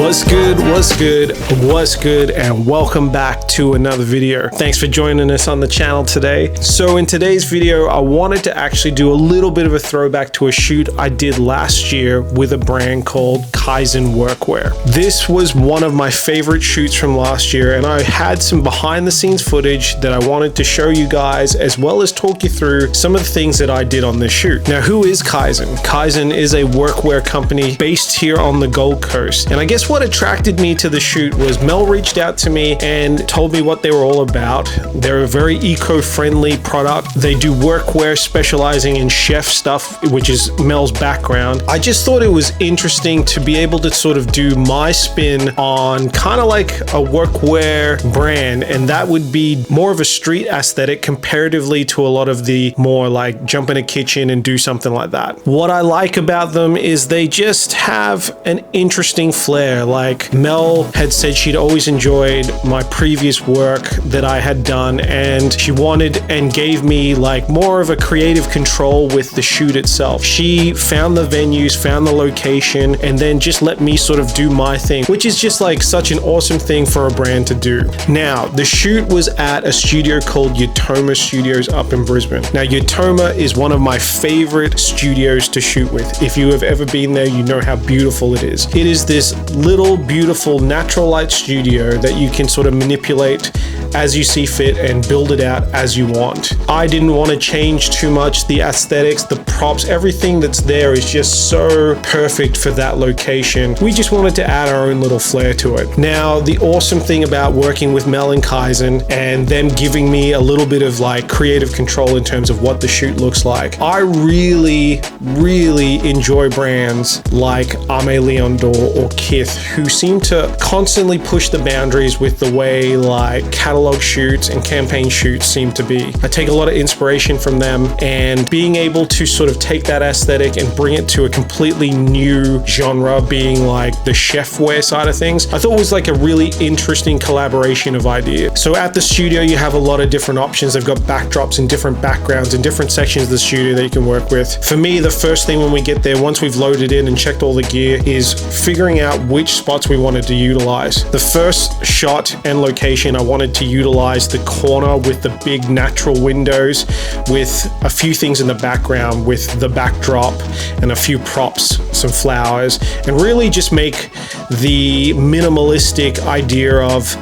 What's good, and welcome back to another video. Thanks for joining us on the channel today. So in today's video, I wanted to actually do a little bit of a throwback to a shoot I did last year with a brand called Kaizen Workwear. This was one of my favorite shoots from last year, and I had some behind the scenes footage that I wanted to show you guys, as well as talk you through some of the things that I did on this shoot. Now, who is Kaizen? Kaizen is a workwear company based here on the Gold Coast. And I guess what attracted me to the shoot was Mel reached out to me and told me what they were all about. They're a very eco-friendly product. They do workwear specializing in chef stuff, which is Mel's background. I just thought it was interesting to be able to sort of do my spin on kind of like a workwear brand, and that would be more of a street aesthetic comparatively to a lot of the more like jump in a kitchen and do something like that. What I like about them is they just have an interesting flair. Like Mel had said she'd always enjoyed my previous work that I had done, and she wanted and gave me like more of a creative control with the shoot itself. She found the venues, found the location, and then just let me sort of do my thing, which is just like such an awesome thing for a brand to do. Now, the shoot was at a studio called Yatoma Studios up in Brisbane. Now, Yatoma is one of my favorite studios to shoot with. If you have ever been there, you know how beautiful it is. It is this little beautiful natural light studio that you can sort of manipulate as you see fit and build it out as you want. I didn't want to change too much. The aesthetics, the props, everything that's there is just so perfect for that location. We just wanted to add our own little flair to it. Now, the awesome thing about working with Mel and Kaizen and them giving me a little bit of like creative control in terms of what the shoot looks like, I really enjoy brands like Aimé Leon Dore or Kith, who seem to constantly push the boundaries with the way like catalog shoots and campaign shoots seem to be. I take a lot of inspiration from them, and being able to sort of take that aesthetic and bring it to a completely new genre, being like the chefware side of things, I thought was like a really interesting collaboration of ideas. So at the studio, you have a lot of different options. They've got backdrops and different backgrounds and different sections of the studio that you can work with. For me, the first thing when we get there, once we've loaded in and checked all the gear, is figuring out which spots we wanted to utilize. The first shot and location, I wanted to utilize the corner with the big natural windows with a few things in the background with the backdrop and a few props, some flowers, and really just make the minimalistic idea of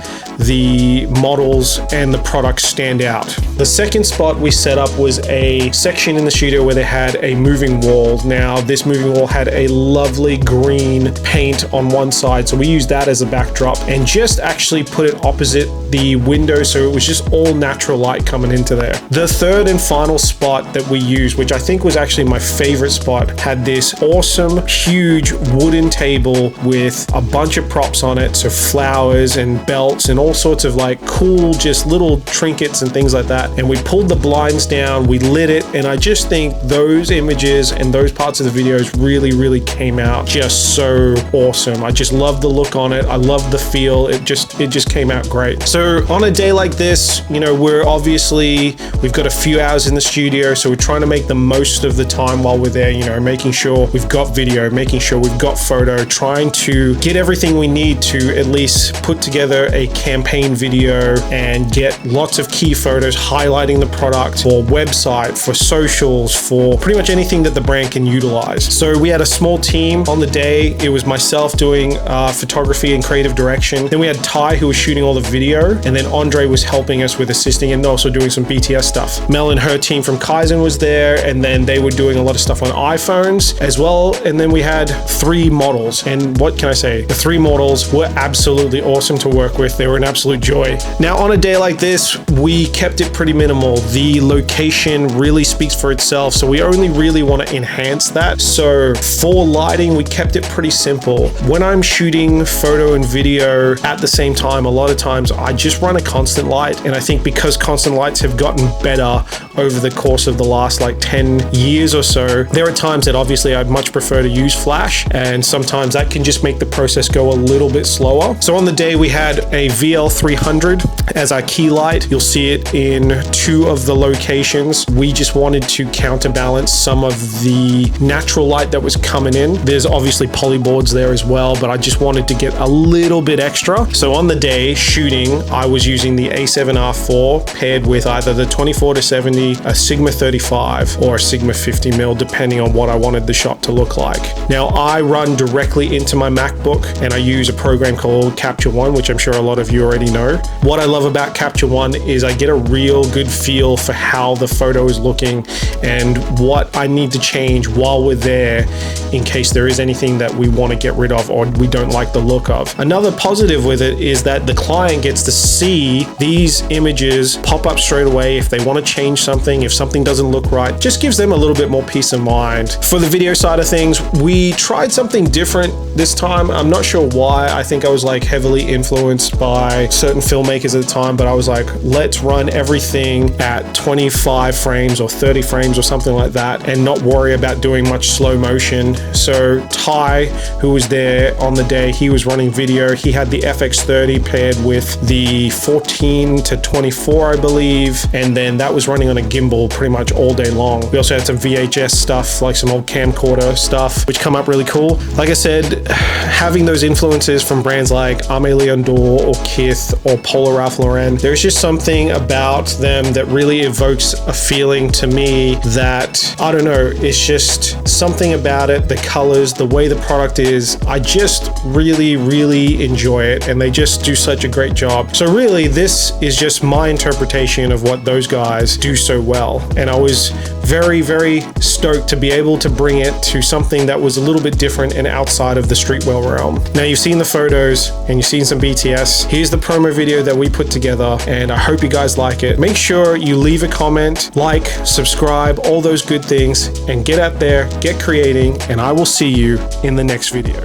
the models and the products stand out. The second spot we set up was a section in the studio where they had a moving wall. Now, this moving wall had a lovely green paint on one side, so we used that as a backdrop and just actually put it opposite the window, so it was just all natural light coming into there. The third and final spot that we used, which I think was actually my favorite spot, had this awesome, huge wooden table with a bunch of props on it, so flowers and belts and all sorts of like cool, just little trinkets and things like that. And we pulled the blinds down, we lit it, and I just think those images and those parts of the videos really came out just so awesome. I just love the look on it. I love the feel. It just came out great. So on a day like this, you know, we've got a few hours in the studio, so we're trying to make the most of the time while we're there, you know, making sure we've got video, making sure we've got photo, trying to get everything we need to at least put together a campaign video and get lots of key photos highlighting the product for website, for socials, for pretty much anything that the brand can utilize. So we had a small team on the day. It was myself doing photography and creative direction. Then we had Ty, who was shooting all the video, and then Andre was helping us with assisting and also doing some BTS stuff. Mel and her team from Kaizen was there, and then they were doing a lot of stuff on iPhones as well. And then we had 3 models, and what can I say? The 3 models were absolutely awesome to work with. They were an absolute joy. Now, on a day like this, we kept it pretty minimal. The location really speaks for itself, so we only really want to enhance that. So for lighting, we kept it pretty simple. When I'm shooting photo and video at the same time, a lot of times I just run a constant light, and I think because constant lights have gotten better over the course of the last like 10 years or so, there are times that obviously I'd much prefer to use flash, and sometimes that can just make the process go a little bit slower. So on the day, we had a video VL300 as our key light. You'll see it in 2 of the locations. We just wanted to counterbalance some of the natural light that was coming in. There's obviously polyboards there as well, but I just wanted to get a little bit extra. So on the day shooting, I was using the A7R4 paired with either the 24-70, a Sigma 35, or a Sigma 50mm, depending on what I wanted the shot to look like. Now I run directly into my MacBook and I use a program called Capture One, which I'm sure a lot of you already know. What I love about Capture One is I get a real good feel for how the photo is looking and what I need to change while we're there in case there is anything that we want to get rid of or we don't like the look of. Another positive with it is that the client gets to see these images pop up straight away if they want to change something, if something doesn't look right. Just gives them a little bit more peace of mind. For the video side of things, we tried something different this time. I'm not sure why. I think I was like heavily influenced by certain filmmakers at the time, but I was like, let's run everything at 25 frames or 30 frames or something like that and not worry about doing much slow motion. So Ty, who was there on the day, he was running video. He had the FX30 paired with the 14-24, I believe, and then that was running on a gimbal pretty much all day long. We also had some VHS stuff, like some old camcorder stuff, which come up really cool. Like I said, having those influences from brands like Aimé Leon Dore or Kith or Polo Ralph Lauren, there's just something about them that really evokes a feeling to me that, I don't know, it's just something about it, the colors, the way the product is. I just really, really enjoy it, and they just do such a great job. So really, this is just my interpretation of what those guys do so well. And I was very, very stoked to be able to bring it to something that was a little bit different and outside of the streetwear realm. Now you've seen the photos and you've seen some BTS. Here's the promo video that we put together, and I hope you guys like it. Make sure you leave a comment, like, subscribe, all those good things, and get out there, get creating, and I will see you in the next video.